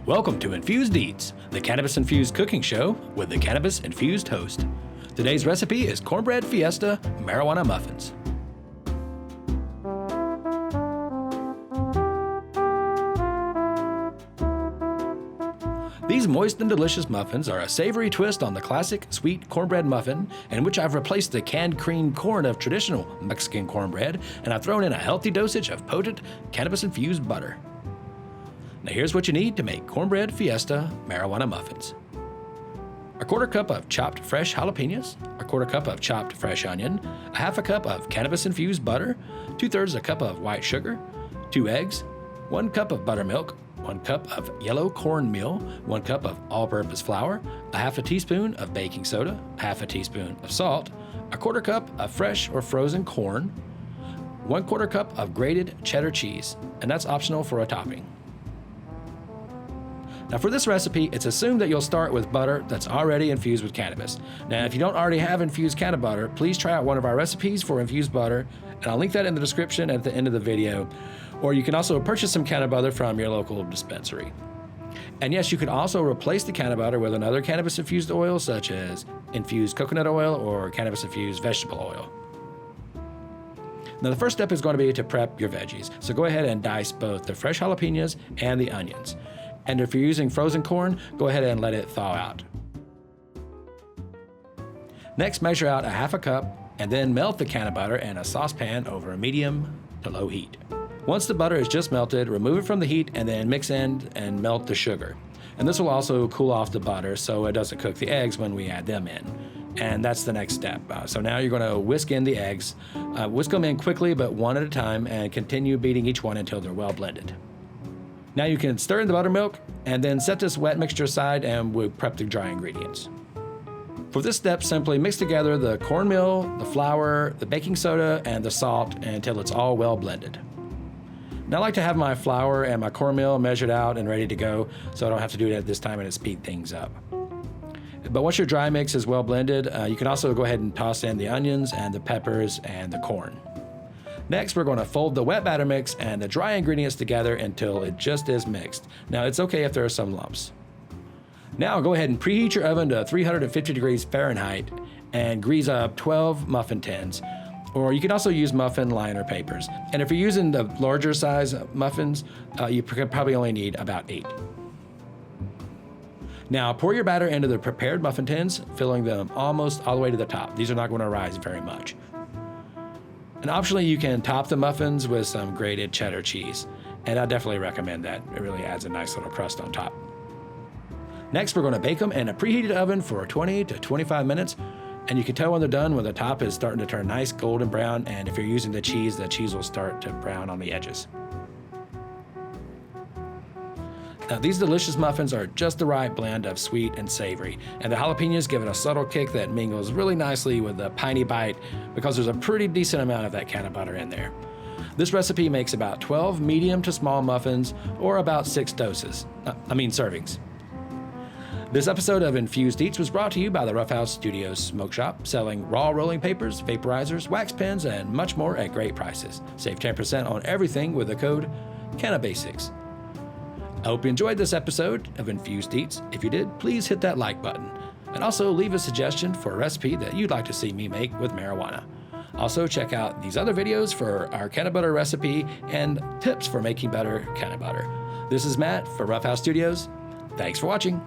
Welcome to Infused Eats, the cannabis-infused cooking show with the cannabis-infused host. Today's recipe is Cornbread Fiesta marijuana muffins. These moist and delicious muffins are a savory twist on the classic sweet cornbread muffin, in which I've replaced the canned cream corn of traditional Mexican cornbread, and I've thrown in a healthy dosage of potent cannabis-infused butter. Now here's what you need to make Cornbread Fiesta marijuana muffins. A quarter cup of chopped fresh jalapenos, a quarter cup of chopped fresh onion, a half a cup of cannabis-infused butter, 2/3 a cup of white sugar, 2 eggs, 1 cup of buttermilk, 1 cup of yellow cornmeal, 1 cup of all-purpose flour, a half a teaspoon of baking soda, a half a teaspoon of salt, a quarter cup of fresh or frozen corn, 1/4 cup of grated cheddar cheese, and that's optional for a topping. Now for this recipe, it's assumed that you'll start with butter that's already infused with cannabis. Now if you don't already have infused cannabutter, please try out one of our recipes for infused butter, and I'll link that in the description at the end of the video. Or you can also purchase some cannabutter from your local dispensary. And yes, you can also replace the cannabutter with another cannabis-infused oil, such as infused coconut oil or cannabis-infused vegetable oil. Now the first step is going to be to prep your veggies. So go ahead and dice both the fresh jalapenos and the onions. And if you're using frozen corn, go ahead and let it thaw out. Next, measure out a half a cup and then melt the cannabutter in a saucepan over a medium to low heat. Once the butter is just melted, remove it from the heat and then mix in and melt the sugar. And this will also cool off the butter so it doesn't cook the eggs when we add them in. And that's the next step. So now you're going to whisk in the eggs. Whisk them in quickly, but one at a time, and continue beating each one until they're well blended. Now you can stir in the buttermilk and then set this wet mixture aside and we'll prep the dry ingredients. For this step, simply mix together the cornmeal, the flour, the baking soda, and the salt until it's all well blended. Now I like to have my flour and my cornmeal measured out and ready to go, so I don't have to do it at this time and it speed things up. But once your dry mix is well blended, you can also go ahead and toss in the onions and the peppers and the corn. Next, we're going to fold the wet batter mix and the dry ingredients together until it just is mixed. Now, it's okay if there are some lumps. Now, go ahead and preheat your oven to 350 degrees Fahrenheit and grease up 12 muffin tins. Or you can also use muffin liner papers. And if you're using the larger size muffins, you probably only need about 8. Now, pour your batter into the prepared muffin tins, filling them almost all the way to the top. These are not going to rise very much. And optionally, you can top the muffins with some grated cheddar cheese. And I definitely recommend that. It really adds a nice little crust on top. Next, we're going to bake them in a preheated oven for 20 to 25 minutes. And you can tell when they're done when the top is starting to turn nice golden brown. And if you're using the cheese will start to brown on the edges. Now these delicious muffins are just the right blend of sweet and savory, and the jalapenos give it a subtle kick that mingles really nicely with the piney bite because there's a pretty decent amount of that cannabutter in there. This recipe makes about 12 medium to small muffins, or about 6 servings. This episode of Infused Eats was brought to you by the Rough House Studios Smoke Shop, selling raw rolling papers, vaporizers, wax pens, and much more at great prices. Save 10% on everything with the code CANNABASICS. I hope you enjoyed this episode of Infused Eats. If you did, please hit that like button. And also leave a suggestion for a recipe that you'd like to see me make with marijuana. Also check out these other videos for our cannabutter recipe and tips for making better cannabutter. This is Matt for Rough House Studios. Thanks for watching.